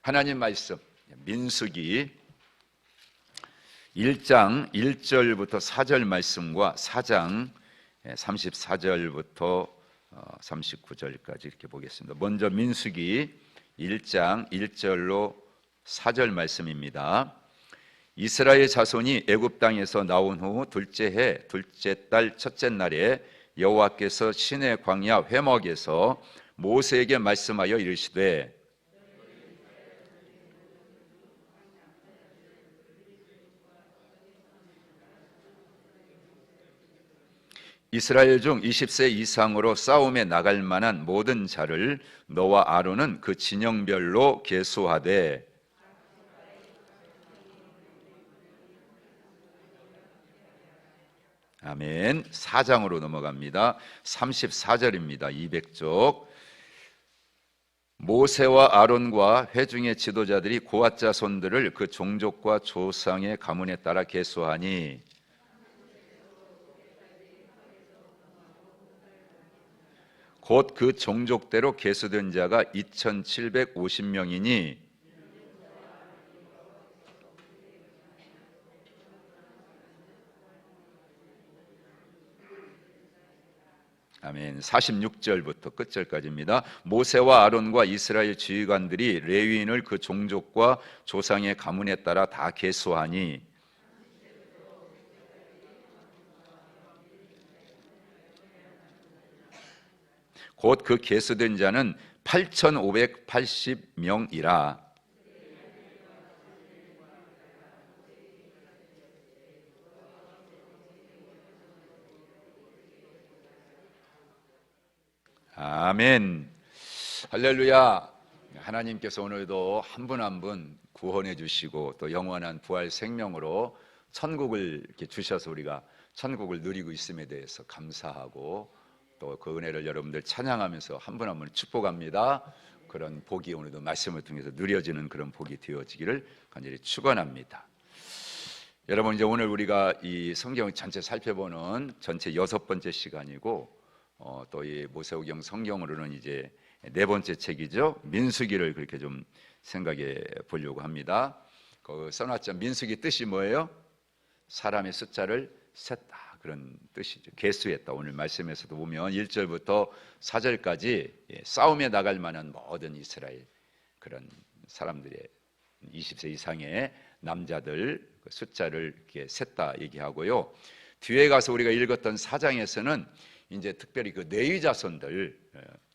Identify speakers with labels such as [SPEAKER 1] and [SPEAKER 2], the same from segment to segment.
[SPEAKER 1] 하나님 말씀 민수기 1장 1절부터 4절 말씀과 4장 34절부터 39절까지 이렇게 보겠습니다. 먼저 민수기 1장 1절로 4절 말씀입니다. 이스라엘 자손이 애굽 땅에서 나온 후 둘째 해 둘째 달 첫째 날에 여호와께서 시내 광야 회막에서 모세에게 말씀하여 이르시되 이스라엘 중 20세 이상으로 싸움에 나갈 만한 모든 자를 너와 아론은 그 진영별로 계수하되 아멘. 4장으로 넘어갑니다. 34절입니다. 200쪽. 모세와 아론과 회중의 지도자들이 고앗 자손들을 그 종족과 조상의 가문에 따라 계수하니 곧 그 종족대로 계수된 자가 2750명이니 아멘. 46절부터 끝절까지입니다. 모세와 아론과 이스라엘 지휘관들이 레위인을 그 종족과 조상의 가문에 따라 다 계수하니 곧 그 계수된 자는 8580명이라 아멘. 할렐루야. 하나님께서 오늘도 한 분 한 분 구원해 주시고 또 영원한 부활 생명으로 천국을 이렇게 주셔서 우리가 천국을 누리고 있음에 대해서 감사하고 또 그 은혜를 여러분들 찬양하면서 한 분 한 분 축복합니다. 그런 복이 오늘도 말씀을 통해서 누려지는 그런 복이 되어지기를 간절히 축원합니다. 여러분, 이제 오늘 우리가 이 성경 전체 살펴보는 전체 6번째 시간이고 또 이 모세오경 성경으로는 이제 4번째 책이죠. 민수기를 그렇게 좀 생각해 보려고 합니다. 그 써놨죠. 민수기 뜻이 뭐예요? 사람의 숫자를 셌다, 그런 뜻이죠. 계수했다. 오늘 말씀에서도 보면 1절부터 4절까지 싸움에 나갈 만한 모든 이스라엘 그런 사람들의 20세 이상의 남자들 숫자를 이렇게 셌다 얘기하고요. 뒤에 가서 우리가 읽었던 4장에서는 이제 특별히 그 레위 자손들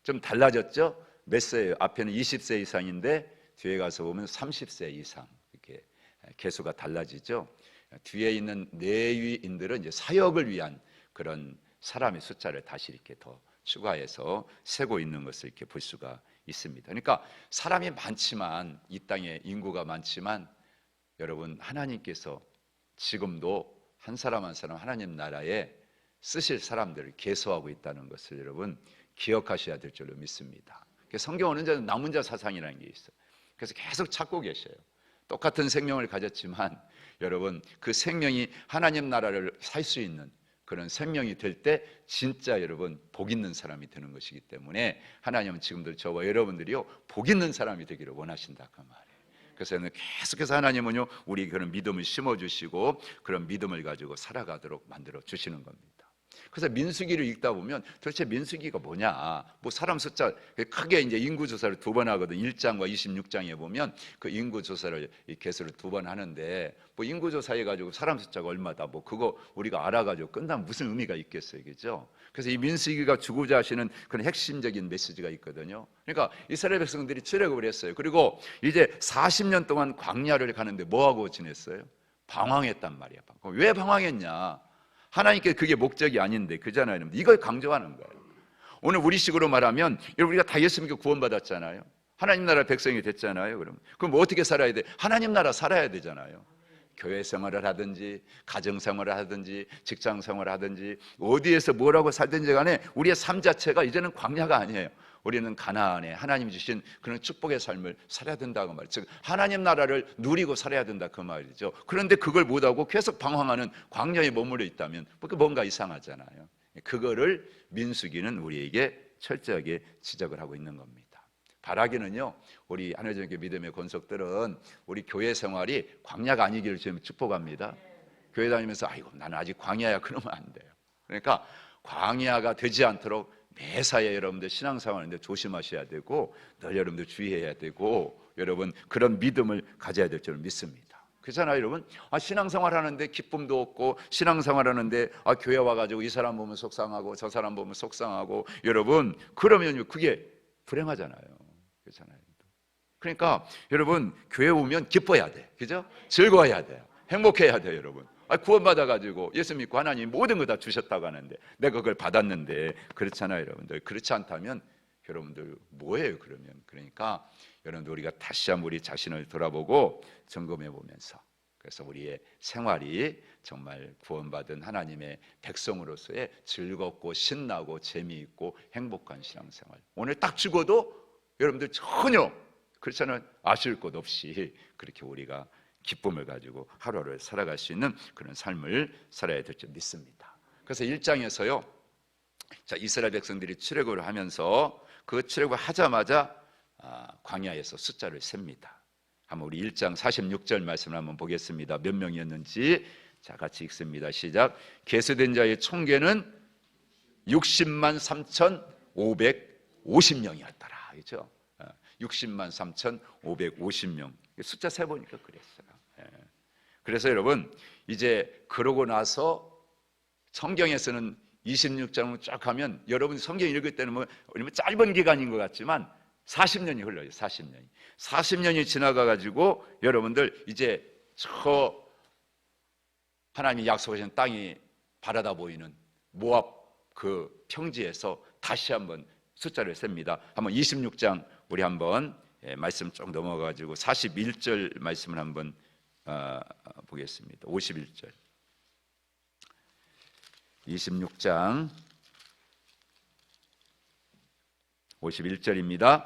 [SPEAKER 1] 좀 달라졌죠. 몇 세예요? 앞에는 20세 이상인데 뒤에 가서 보면 30세 이상 이렇게 계수가 달라지죠. 뒤에 있는 레위인들은 이제 사역을 위한 그런 사람의 숫자를 다시 이렇게 더 추가해서 세고 있는 것을 이렇게 볼 수가 있습니다. 그러니까 사람이 많지만 이 땅에 인구가 많지만 여러분, 하나님께서 지금도 한 사람 한 사람 하나님 나라에 쓰실 사람들을 계수하고 있다는 것을 여러분 기억하셔야 될 줄로 믿습니다. 성경은 남은 자 사상이라는 게 있어요. 그래서 계속 찾고 계셔요. 똑같은 생명을 가졌지만 여러분, 그 생명이 하나님 나라를 살 수 있는 그런 생명이 될 때 진짜 여러분 복 있는 사람이 되는 것이기 때문에 하나님은 지금도 저와 여러분들이요 복 있는 사람이 되기를 원하신다 그 말이에요. 그래서 계속해서 하나님은요 우리 그런 믿음을 심어주시고 그런 믿음을 가지고 살아가도록 만들어 주시는 겁니다. 그래서 민수기를 읽다 보면 도대체 민수기가 뭐냐? 뭐 사람 숫자 크게 이제 인구 조사를 2번 하거든. 1장과 26장에 보면 그 인구 조사를 개수를 2번 하는데 뭐 인구 조사해 가지고 사람 숫자가 얼마다 뭐 그거 우리가 알아가지고 끝나면 무슨 의미가 있겠어요, 그죠? 그래서 이 민수기가 주고자 하시는 그런 핵심적인 메시지가 있거든요. 그러니까 이스라엘 백성들이 출애굽을 했어요. 그리고 이제 40년 동안 광야를 가는데 뭐 하고 지냈어요? 방황했단 말이야. 왜 방황했냐? 하나님께 그게 목적이 아닌데 그잖아요. 이걸 강조하는 거예요. 오늘 우리식으로 말하면 우리가 다 예수 믿고 구원받았잖아요. 하나님 나라 백성이 됐잖아요. 그럼 뭐 어떻게 살아야 돼? 하나님 나라 살아야 되잖아요. 교회 생활을 하든지 가정 생활을 하든지 직장 생활을 하든지 어디에서 뭐라고 살든지 간에 우리의 삶 자체가 이제는 광야가 아니에요. 우리는 가나안에 하나님 주신 그런 축복의 삶을 살아야 된다고 말이죠. 즉 하나님 나라를 누리고 살아야 된다 그 말이죠. 그런데 그걸 못하고 계속 방황하는 광야에 머물러 있다면 뭔가 이상하잖아요. 그거를 민수기는 우리에게 철저하게 지적을 하고 있는 겁니다. 바라기는요, 우리 하나님의 믿음의 권속들은 우리 교회 생활이 광야가 아니기를 좀 축복합니다. 교회 다니면서 아이고 나는 아직 광야야 그러면 안 돼요. 그러니까 광야가 되지 않도록 매사에 여러분들 신앙생활하는데 조심하셔야 되고 늘 여러분들 주의해야 되고 여러분 그런 믿음을 가져야 될 줄 믿습니다. 그렇잖아요 여러분. 신앙생활 하는데 기쁨도 없고 신앙생활 하는데 교회 와가지고 이 사람 보면 속상하고 저 사람 보면 속상하고 여러분 그러면 그게 불행하잖아요. 그렇잖아요. 그러니까 여러분 교회 오면 기뻐야 돼. 그죠? 즐거워야 돼요. 행복해야 돼요 여러분. 구원받아가지고 예수 믿고 하나님 모든 거 다 주셨다고 하는데 내가 그걸 받았는데 그렇잖아요 여러분들. 그렇지 않다면 여러분들 뭐예요 그러면. 그러니까 여러분들 우리가 다시 한번 우리 자신을 돌아보고 점검해 보면서 그래서 우리의 생활이 정말 구원받은 하나님의 백성으로서의 즐겁고 신나고 재미있고 행복한 신앙생활. 오늘 딱 죽어도 여러분들 전혀 그렇잖아요. 아쉬울 것 없이 그렇게 우리가 기쁨을 가지고 하루하루 살아갈 수 있는 그런 삶을 살아야 될 줄 믿습니다. 그래서 1장에서요, 자 이스라엘 백성들이 출애굽을 하면서 그 출애굽을 하자마자 광야에서 숫자를 셉니다. 한번 우리 1장 46절 말씀을 한번 보겠습니다. 몇 명이었는지 자 같이 읽습니다. 시작. 계수된 자의 총계는 60만 3,550명이었더라. 그렇죠? 60만 3,550명. 숫자 세보니까 그랬어요. 그래서 여러분 이제 그러고 나서 성경에서는 26장을 쫙 하면 여러분 성경 읽을 때는 뭐 짧은 기간인 것 같지만 40년이 흘러요. 40년이 지나가가지고 여러분들 이제 저 하나님이 약속하신 땅이 바라다 보이는 모압 그 평지에서 다시 한번 숫자를 셉니다. 한번 26장 우리 한번 말씀 쭉 넘어가지고 41절 말씀을 한번 보겠습니다. 51절 26장 51절입니다.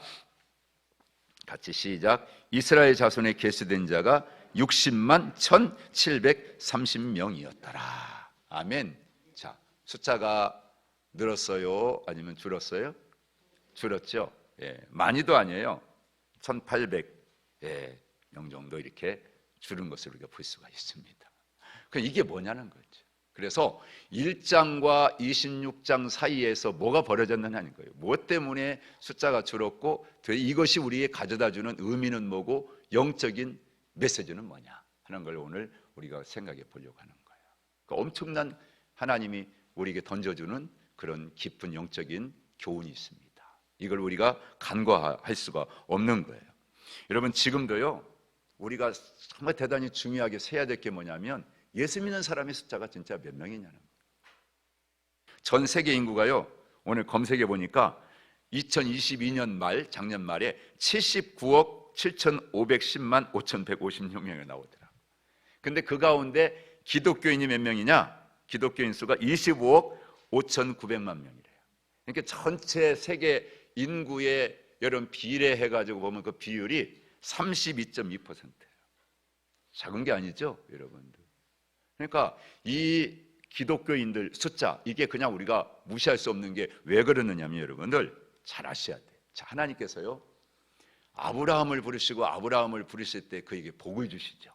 [SPEAKER 1] 같이 시작. 이스라엘 자손의 계수된 자가 60만 1,730명이었더라. 아멘. 자, 숫자가 늘었어요? 아니면 줄었어요? 줄었죠. 많이도 아니에요. 1,800명 정도 이렇게 줄은 것을 우리가 볼 수가 있습니다. 이게 뭐냐는 거죠. 그래서 1장과 26장 사이에서 뭐가 벌어졌느냐는 거예요. 무엇 때문에 숫자가 줄었고 이것이 우리에게 가져다주는 의미는 뭐고 영적인 메시지는 뭐냐 하는 걸 오늘 우리가 생각해 보려고 하는 거예요. 그러니까 엄청난 하나님이 우리에게 던져주는 그런 깊은 영적인 교훈이 있습니다. 이걸 우리가 간과할 수가 없는 거예요. 여러분 지금도요 우리가 정말 대단히 중요하게 세야 될 게 뭐냐면 예수 믿는 사람의 숫자가 진짜 몇 명이냐는 거예요. 전 세계 인구가요 오늘 검색해 보니까 2022년 말 작년 말에 79억 7,510만 5,156명이 나오더라. 근데 그 가운데 기독교인이 몇 명이냐? 기독교인 수가 25억 5,900만 명이래요. 그러니까 전체 세계 인구의 여러분 비례해 가지고 보면 그 비율이 32.2%예요. 작은 게 아니죠, 여러분들. 그러니까 이 기독교인들 숫자 이게 그냥 우리가 무시할 수 없는 게 왜 그러느냐면 여러분들 잘 아셔야 돼요. 자, 하나님께서요 아브라함을 부르실 때 그에게 복을 주시죠.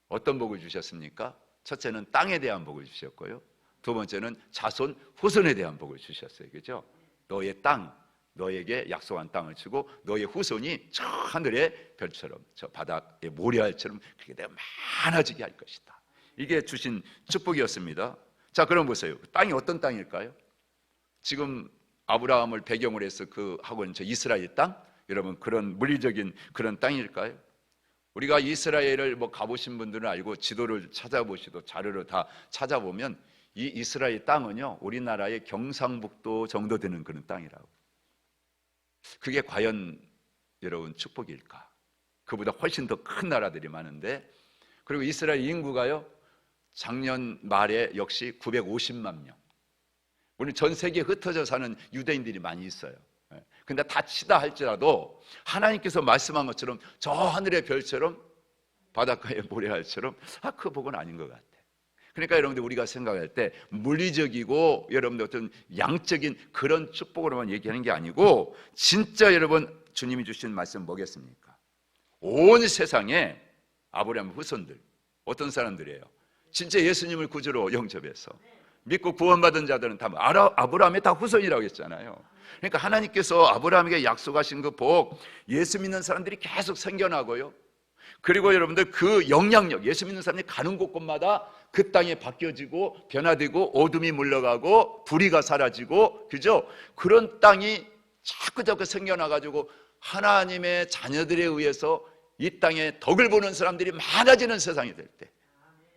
[SPEAKER 1] 어떤 복을 주셨습니까? 첫째는 땅에 대한 복을 주셨고요. 두 번째는 자손 후손에 대한 복을 주셨어요. 그죠? 너의 땅, 너에게 약속한 땅을 주고 너의 후손이 저 하늘의 별처럼 저 바닥의 모래알처럼 그렇게 내가 많아지게 할 것이다. 이게 주신 축복이었습니다. 자, 그럼 보세요. 땅이 어떤 땅일까요? 지금 아브라함을 배경으로 해서 그 하고 있는 저 이스라엘 땅? 여러분 그런 물리적인 그런 땅일까요? 우리가 이스라엘을 뭐 가보신 분들은 알고 지도를 찾아보시고 자료를 다 찾아보면 이 이스라엘 땅은요 우리나라의 경상북도 정도 되는 그런 땅이라고. 그게 과연 여러분 축복일까? 그보다 훨씬 더 큰 나라들이 많은데 그리고 이스라엘 인구가요 작년 말에 역시 950만 명. 우리 전 세계에 흩어져 사는 유대인들이 많이 있어요. 근데 다 치다 할지라도 하나님께서 말씀한 것처럼 저 하늘의 별처럼 바닷가의 모래알처럼 그 복은 아닌 것 같아. 그러니까 여러분들 우리가 생각할 때 물리적이고 여러분들 어떤 양적인 그런 축복으로만 얘기하는 게 아니고 진짜 여러분 주님이 주신 말씀 뭐겠습니까? 온 세상에 아브라함 후손들, 어떤 사람들이에요? 진짜 예수님을 구주로 영접해서 믿고 구원받은 자들은 다 아브라함의 다 후손이라고 했잖아요. 그러니까 하나님께서 아브라함에게 약속하신 그 복, 예수 믿는 사람들이 계속 생겨나고요, 그리고 여러분들 그 영향력, 예수 믿는 사람이 가는 곳곳마다 그 땅이 바뀌어지고 변화되고 어둠이 물러가고 불의가 사라지고, 그죠? 그런 땅이 자꾸 생겨나가지고 하나님의 자녀들에 의해서 이 땅에 덕을 보는 사람들이 많아지는 세상이 될 때,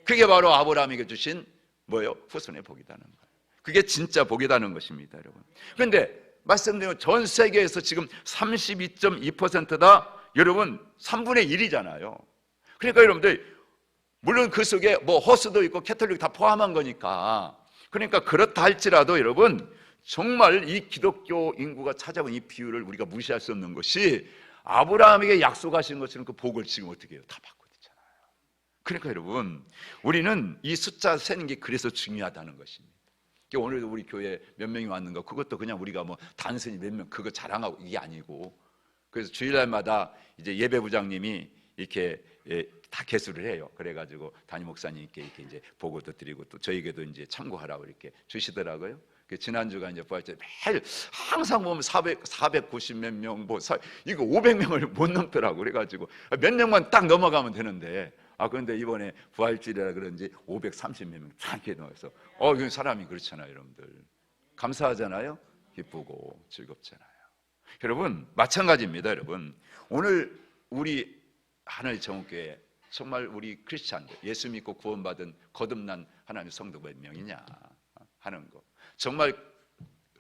[SPEAKER 1] 그게 바로 아브라함에게 주신 뭐예요? 후손의 복이라는 거예요. 그게 진짜 복이라는 것입니다, 여러분. 그런데 말씀드린 전 세계에서 지금 32.2%다 여러분 3분의 1이잖아요. 그러니까 여러분들 물론 그 속에 뭐 호수도 있고 캐톨릭 다 포함한 거니까, 그러니까 그렇다 할지라도 여러분 정말 이 기독교 인구가 찾아온 이 비율을 우리가 무시할 수 없는 것이, 아브라함에게 약속하신 것처럼 그 복을 지금 어떻게 해요? 다 받고 있잖아요. 그러니까 여러분 우리는 이 숫자 세는 게 그래서 중요하다는 것입니다. 오늘도 우리 교회 몇 명이 왔는가, 그것도 그냥 우리가 뭐 단순히 몇 명 그거 자랑하고 이게 아니고, 그래서 주일날마다 이제 예배부장님이 이렇게 다 개수를 해요. 그래가지고 담임 목사님께 이렇게 이제 보고도 드리고 또 저에게도 이제 참고하라고 이렇게 주시더라고요. 지난주가 이제 부활절 매일 항상 보면 490 몇 명, 뭐 이거 500명을 못 넘더라고. 그래가지고 몇 명만 딱 넘어가면 되는데, 그런데 이번에 부활절이라 그런지 530 몇 명 쫙 이렇게 넣어서, 그 사람이 그렇잖아요, 여러분들. 감사하잖아요. 기쁘고 즐겁잖아요. 여러분 마찬가지입니다. 여러분 오늘 우리 하늘 정옥교회 정말 우리 크리스찬들, 예수 믿고 구원받은 거듭난 하나님의 성도 몇 명이냐 하는 거, 정말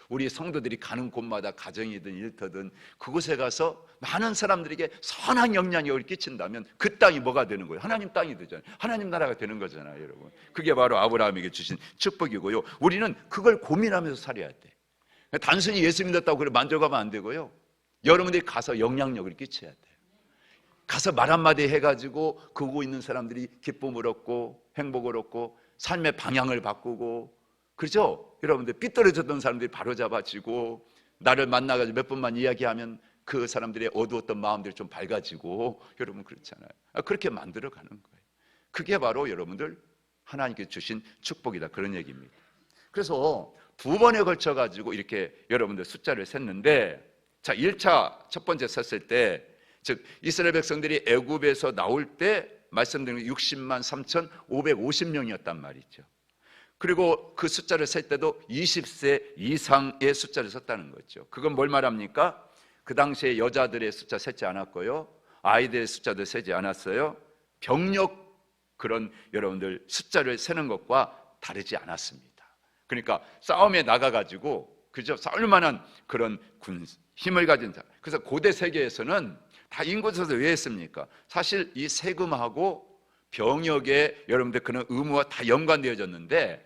[SPEAKER 1] 우리 성도들이 가는 곳마다 가정이든 일터든 그곳에 가서 많은 사람들에게 선한 영향력을 끼친다면 그 땅이 뭐가 되는 거예요? 하나님 땅이 되잖아요. 하나님 나라가 되는 거잖아요, 여러분. 그게 바로 아브라함에게 주신 축복이고요. 우리는 그걸 고민하면서 살아야 돼. 단순히 예수 믿었다고 그래 만족하면 안 되고요, 여러분들이 가서 영향력을 끼쳐야 돼요. 가서 말 한마디 해가지고 그거 있는 사람들이 기쁨을 얻고 행복을 얻고 삶의 방향을 바꾸고, 그렇죠? 여러분들 삐뚤어졌던 사람들이 바로잡아지고, 나를 만나가지고 몇 분만 이야기하면 그 사람들의 어두웠던 마음들이 좀 밝아지고, 여러분 그렇잖아요. 그렇게 만들어가는 거예요. 그게 바로 여러분들 하나님께 주신 축복이다, 그런 얘기입니다. 그래서 두 번에 걸쳐가지고 이렇게 여러분들 숫자를 셌는데, 자 1차 첫 번째 셌을 때, 즉 이스라엘 백성들이 애굽에서 나올 때 말씀드린 60만 3,550명이었단 말이죠. 그리고 그 숫자를 셀 때도 20세 이상의 숫자를 썼다는 거죠. 그건 뭘 말합니까? 그 당시에 여자들의 숫자 세지 않았고요, 아이들의 숫자도 세지 않았어요. 병력 그런 여러분들 숫자를 세는 것과 다르지 않았습니다. 그러니까 싸움에 나가가지고 그저 싸울 만한 그런 힘을 가진 자. 그래서 고대 세계에서는 다 인구조사 왜 했습니까? 사실 이 세금하고 병역에 여러분들 그런 의무와 다 연관되어졌는데,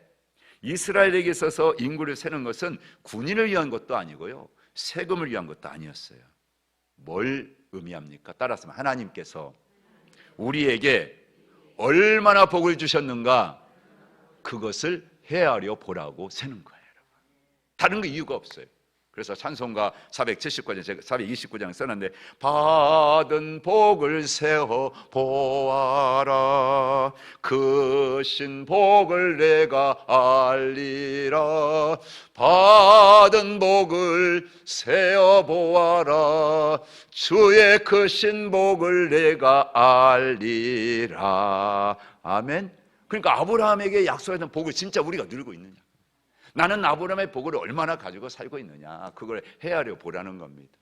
[SPEAKER 1] 이스라엘에게 있어서 인구를 세는 것은 군인을 위한 것도 아니고요, 세금을 위한 것도 아니었어요. 뭘 의미합니까? 따라서 하나님께서 우리에게 얼마나 복을 주셨는가, 그것을 헤아려 보라고 세는 거예요, 여러분. 다른 거 이유가 없어요. 그래서 찬송가 479장, 제가 429장 써놨는데, 받은 복을 세어 보아라, 그 신 복을 내가 알리라. 받은 복을 세어 보아라, 주의 그 신 복을 내가 알리라. 아멘. 그러니까 아브라함에게 약속했던 복을 진짜 우리가 누리고 있느냐, 나는 아브라함의 복을 얼마나 가지고 살고 있느냐, 그걸 헤아려 보라는 겁니다.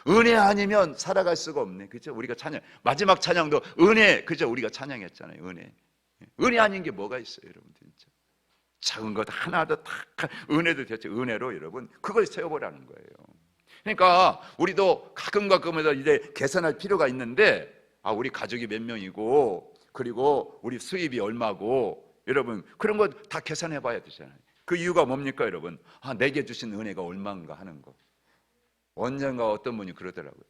[SPEAKER 1] 은혜 아니면 살아갈 수가 없네, 그죠? 우리가 찬양, 마지막 찬양도 은혜, 그죠? 우리가 찬양했잖아요, 은혜 아닌 게 뭐가 있어요, 여러분. 진짜 작은 것 하나도 다 은혜도 됐죠. 은혜로 여러분 그걸 세워보라는 거예요. 그러니까 우리도 가끔가끔마다 이제 계산할 필요가 있는데, 우리 가족이 몇 명이고, 그리고 우리 수입이 얼마고, 여러분 그런 거 다 계산해 봐야 되잖아요. 그 이유가 뭡니까, 여러분? 내게 주신 은혜가 얼마인가 하는 거. 언젠가 어떤 분이 그러더라고요.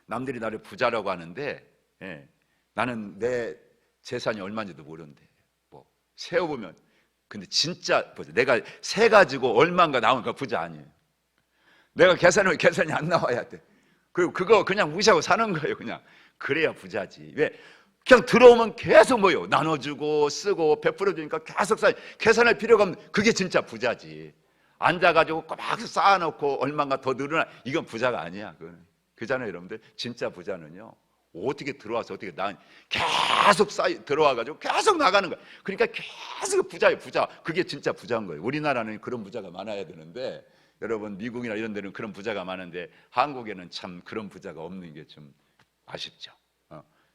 [SPEAKER 1] 남들이 나를 부자라고 하는데, 나는 내 재산이 얼마인지도 모르는데, 뭐 세어보면, 근데 진짜 내가 세 가지고 얼마인가 나오니까 부자 아니에요. 내가 계산이 안 나와야 돼. 그리고 그거 그냥 무시하고 사는 거예요. 그냥 그래야 부자지. 왜? 그냥 들어오면 계속 뭐요? 나눠주고 쓰고 베풀어주니까 계속 계산할 필요가 없는, 그게 진짜 부자지. 앉아가지고 막 쌓아놓고 얼마가 더 늘어나, 이건 부자가 아니야. 그잖아요, 여러분들. 진짜 부자는요, 어떻게 들어와서 어떻게 계속 들어와가지고 계속 나가는 거야. 그러니까 계속 부자예요, 부자. 그게 진짜 부자인 거예요. 우리나라는 그런 부자가 많아야 되는데, 여러분 미국이나 이런 데는 그런 부자가 많은데 한국에는 참 그런 부자가 없는 게 좀 아쉽죠.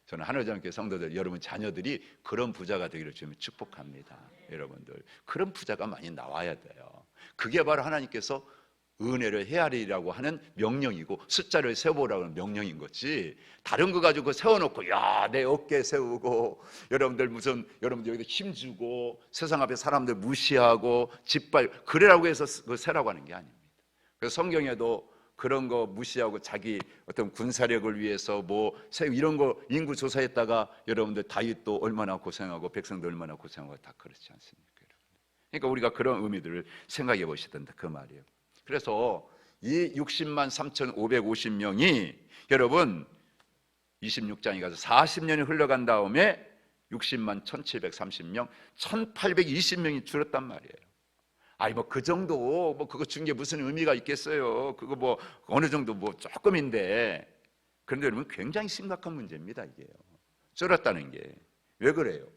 [SPEAKER 1] 저는 한우장교회 성도들, 여러분 자녀들이 그런 부자가 되기를 좀 축복합니다. 여러분들 그런 부자가 많이 나와야 돼요. 그게 바로 하나님께서 은혜를 헤아리라고 하는 명령이고 숫자를 세워보라고 하는 명령인 거지, 다른 거 가지고 세워놓고 야 내 어깨 세우고 여러분들 여기다 힘주고 세상 앞에 사람들 무시하고 그래라고 해서 그걸 세라고 하는 게 아닙니다. 그래서 성경에도 그런 거 무시하고 자기 어떤 군사력을 위해서 이런 거 인구 조사했다가 여러분들 다윗도 얼마나 고생하고 백성도 얼마나 고생하고 다 그렇지 않습니까? 그러니까 우리가 그런 의미들을 생각해 보셔야 된다, 그 말이에요. 그래서 이 60만 3,550명이 여러분 26장에 가서 40년이 흘러간 다음에 60만 1,730명, 1,820명이 줄었단 말이에요. 아니 그 정도 그거 준 게 무슨 의미가 있겠어요? 그거 어느 정도 조금인데. 그런데 여러분 굉장히 심각한 문제입니다. 이게요, 줄었다는 게. 왜 그래요?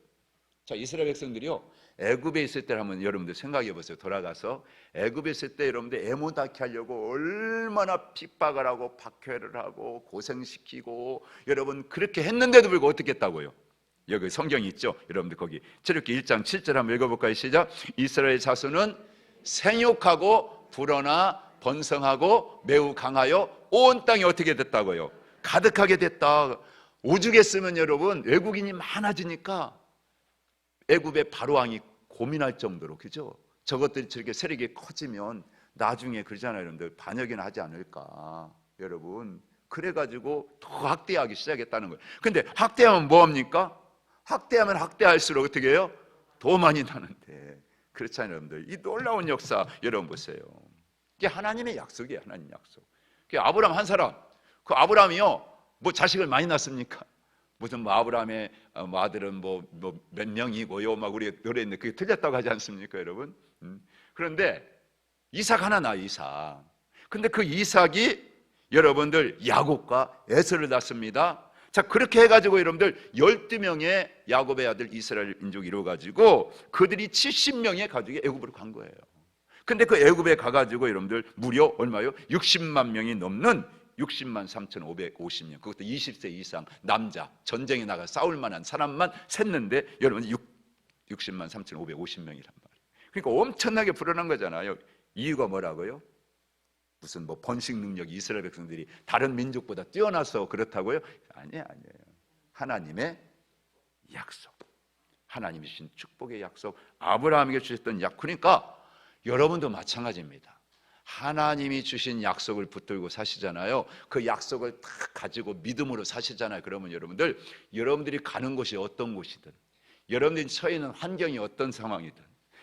[SPEAKER 1] 자, 이스라엘 백성들이요, 애굽에 있을 때 한번 여러분들 생각해 보세요. 돌아가서 애굽에 있을 때 여러분들 애모닥게 하려고 얼마나 핍박을 하고 박해를 하고 고생시키고, 여러분 그렇게 했는데도 불구하고 어떻게 했다고요? 여기 성경이 있죠. 여러분들 거기 출애굽기 1장 7절 한번 읽어볼까요? 시작. 이스라엘 자손은 생육하고 불어나 번성하고 매우 강하여 온 땅이 어떻게 됐다고요? 가득하게 됐다. 오죽했으면 여러분 외국인이 많아지니까 애굽의 바로왕이 고민할 정도로, 그죠? 저것들이 저렇게 세력이 커지면 나중에 그러잖아요, 여러분들 반역이나 하지 않을까. 여러분 그래가지고 더 학대하기 시작했다는 거예요. 근데 학대하면 뭐합니까? 학대하면 학대할수록 어떻게 해요? 더 많이 나는데. 그렇잖아요, 여러분들. 이 놀라운 역사 여러분 보세요. 이게 하나님의 약속이에요, 하나님 약속. 아브라함 한 사람, 그 아브라함이요 자식을 많이 낳습니까? 무슨 아브라함의 아들은 몇 명이고요, 우리가 노래했는데 그게 틀렸다고 하지 않습니까, 여러분? 그런데 이삭 하나 낳아, 이삭. 근데 그 이삭이 여러분들 야곱과 에서를 낳습니다. 자, 그렇게 해가지고 여러분들 12명의 야곱의 아들 이스라엘 민족이 이루어가지고 그들이 70명의 가족이 애굽으로 간 거예요. 근데 그 애굽에 가가지고 여러분들 무려 얼마요? 60만 명이 넘는 60만 3,550명, 그것도 20세 이상 남자, 전쟁에 나가 싸울 만한 사람만 샜는데 여러분 60만 3,550명이란 말이에요. 그러니까 엄청나게 불어난 거잖아요. 이유가 뭐라고요? 무슨 번식 능력이 이스라엘 백성들이 다른 민족보다 뛰어나서 그렇다고요? 아니에요. 하나님의 약속, 하나님이 주신 축복의 약속, 아브라함에게 주셨던 그러니까 여러분도 마찬가지입니다. 하나님이 주신 약속을 붙들고 사시잖아요. 그 약속을 다 가지고 믿음으로 사시잖아요. 그러면 여러분들이 가는 곳이 어떤 곳이든, 여러분들이 처해 있는 환경이 어떤 상황이든,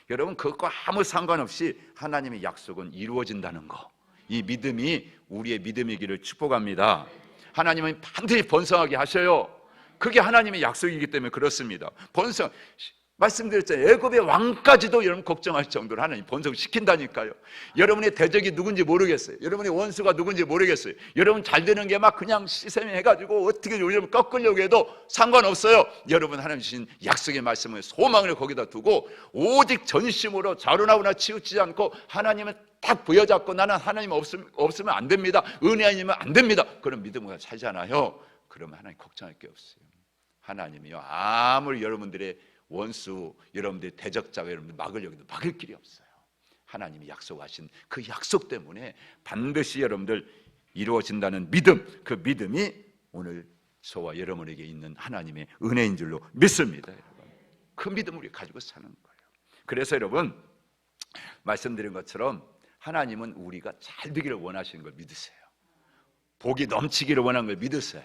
[SPEAKER 1] 여러분 그것과 아무 상관없이 하나님의 약속은 이루어진다는 거, 이 믿음이 우리의 믿음이기를 축복합니다. 하나님은 반드시 번성하게 하셔요. 그게 하나님의 약속이기 때문에 그렇습니다. 번성, 말씀드렸잖아요. 애굽의 왕까지도 여러분 걱정할 정도로 하나님 번성시킨다니까요. 여러분의 대적이 누군지 모르겠어요. 여러분의 원수가 누군지 모르겠어요. 여러분 잘 되는 게 그냥 시샘해가지고 어떻게 여러분 꺾으려고 해도 상관없어요. 여러분 하나님 주신 약속의 말씀을, 소망을 거기다 두고 오직 전심으로 자루나우나 치우치지 않고 하나님을 딱 부여잡고 나는 하나님 없으면 안 됩니다, 은혜 아니면 안 됩니다, 그런 믿음을 살잖아요. 그러면 하나님 걱정할 게 없어요. 하나님이요 아무리 여러분들의 원수, 여러분들의 대적자가 여러분들 막으려고 해도 막을 길이 없어요. 하나님이 약속하신 그 약속 때문에 반드시 여러분들 이루어진다는 믿음, 그 믿음이 오늘 저와 여러분에게 있는 하나님의 은혜인 줄로 믿습니다. 여러분, 그 믿음을 우리 가지고 사는 거예요. 그래서 여러분 말씀드린 것처럼 하나님은 우리가 잘 되기를 원하시는 걸 믿으세요. 복이 넘치기를 원하는 걸 믿으세요.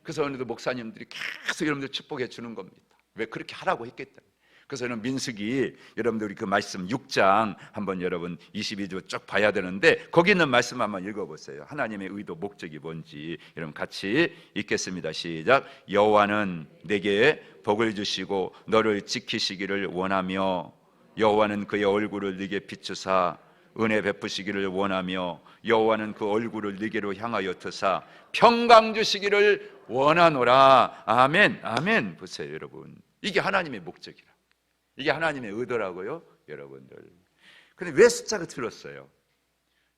[SPEAKER 1] 그래서 오늘도 목사님들이 계속 여러분들 축복해 주는 겁니다. 왜? 그렇게 하라고 했기 때문에. 그래서 저는 민수기 여러분들이 그 말씀 6장 한번 여러분 22절 쭉 봐야 되는데 거기 있는 말씀 한번 읽어보세요. 하나님의 의도 목적이 뭔지 여러분 같이 읽겠습니다. 시작. 여호와는 내게 복을 주시고 너를 지키시기를 원하며 여호와는 그의 얼굴을 네게 비추사 은혜 베푸시기를 원하며 여호와는 그 얼굴을 네게로 향하여 드사 평강 주시기를 원하노라. 아멘. 아멘. 보세요 여러분, 이게 하나님의 목적이라, 이게 하나님의 의도라고요 여러분들. 근데 왜 숫자가 줄었어요?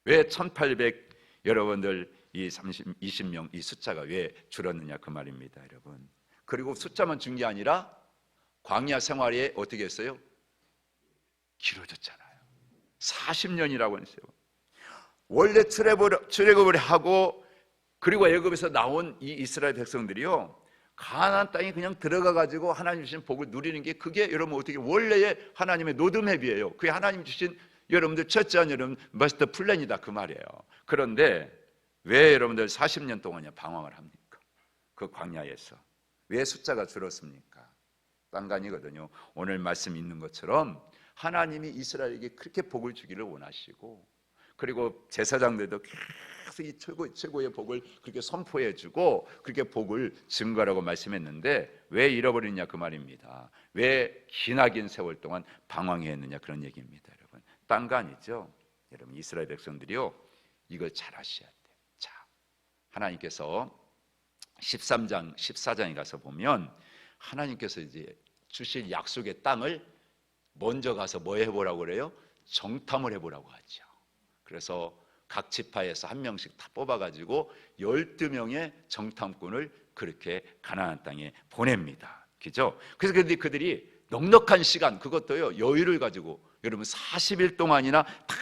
[SPEAKER 1] 왜 1800 여러분들 이 20명 이 숫자가 왜 줄었느냐 그 말입니다 여러분. 그리고 숫자만 준 게 아니라 광야 생활이 어떻게 했어요? 길어졌잖아요. 40년이라고 했어요. 원래 출애굽을 하고 그리고 애굽에서 나온 이 이스라엘 백성들이요, 가나안 땅에 그냥 들어가 가지고 하나님 주신 복을 누리는 게 그게 여러분 어떻게 원래의 하나님의 로드맵이에요. 그게 하나님 주신 여러분들 첫째한 여러분 마스터 플랜이다 그 말이에요. 그런데 왜 여러분들 40년 동안이야 방황을 합니까? 그 광야에서 왜 숫자가 줄었습니까? 딴간이거든요. 오늘 말씀 있는 것처럼 하나님이 이스라엘에게 그렇게 복을 주기를 원하시고, 그리고 제사장들도 계속 이 최고의 복을 그렇게 선포해주고 그렇게 복을 증거라고 말씀했는데 왜 잃어버리냐 그 말입니다. 왜 기나긴 세월 동안 방황했느냐 그런 얘기입니다 여러분. 딴 거 아니죠 여러분. 이스라엘 백성들이요 이걸 잘 아셔야 돼요. 자, 하나님께서 13장 14장에 가서 보면 하나님께서 이제 주실 약속의 땅을 먼저 가서 뭐 해보라고 그래요? 정탐을 해보라고 하죠. 그래서 각 지파에서 한 명씩 다 뽑아가지고 12명의 정탐꾼을 그렇게 가나안 땅에 보냅니다. 그죠? 그래서 그들이 넉넉한 시간, 그것도요 여유를 가지고 여러분 40일 동안이나 다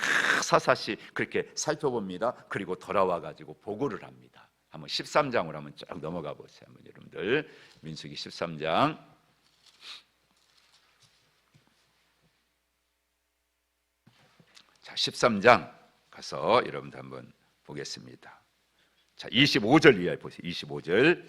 [SPEAKER 1] 사사시 그렇게 살펴봅니다. 그리고 돌아와가지고 보고를 합니다. 한번 13장으로 한번 쭉 넘어가 보세요. 한번 여러분들 민수기 13장. 자, 13장 가서 여러분들 한번 보겠습니다. 자, 25절 이하에 보세요. 25절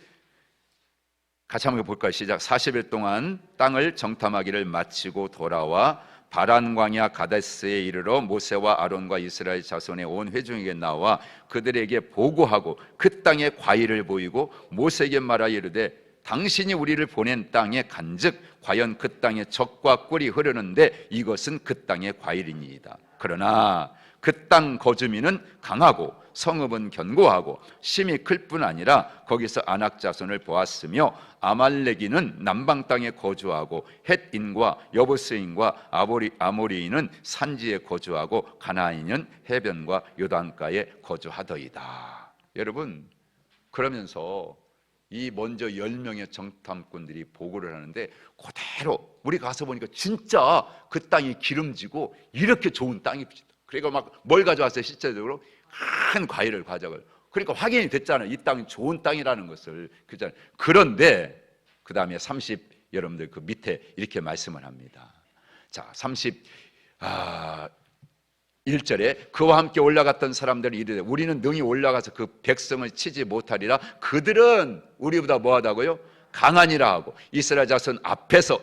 [SPEAKER 1] 같이 한번 볼까요? 시작. 40일 동안 땅을 정탐하기를 마치고 돌아와 바란 광야 가데스에 이르러 모세와 아론과 이스라엘 자손의 온 회중에게 나와 그들에게 보고하고 그 땅의 과일을 보이고 모세에게 말하여 이르되 당신이 우리를 보낸 땅에 간즉 과연 그 땅에 젖과 꿀이 흐르는데 이것은 그 땅의 과일이니이다. 그러나 그 땅 거주민은 강하고 성읍은 견고하고 심이 클 뿐 아니라 거기서 아낙 자손을 보았으며 아말렉인은 남방 땅에 거주하고 헷인과 여부스인과 아모리인은 산지에 거주하고 가나안인은 해변과 요단가에 거주하더이다. 여러분, 그러면서 이 먼저 10명의 정탐꾼들이 보고를 하는데 그대로 우리 가서 보니까 진짜 그 땅이 기름지고 이렇게 좋은 땅입니다. 그러니까 막 뭘 가져왔어요? 실제적으로 큰 과일을 가져가요. 그러니까 확인이 됐잖아요. 이 땅이 좋은 땅이라는 것을. 그런데 그 다음에 30 여러분들 그 밑에 이렇게 말씀을 합니다. 자, 1절에 그와 함께 올라갔던 사람들은 이르되 우리는 능히 올라가서 그 백성을 치지 못하리라. 그들은 우리보다 뭐하다고요? 강하니라 하고 이스라엘 자손 앞에서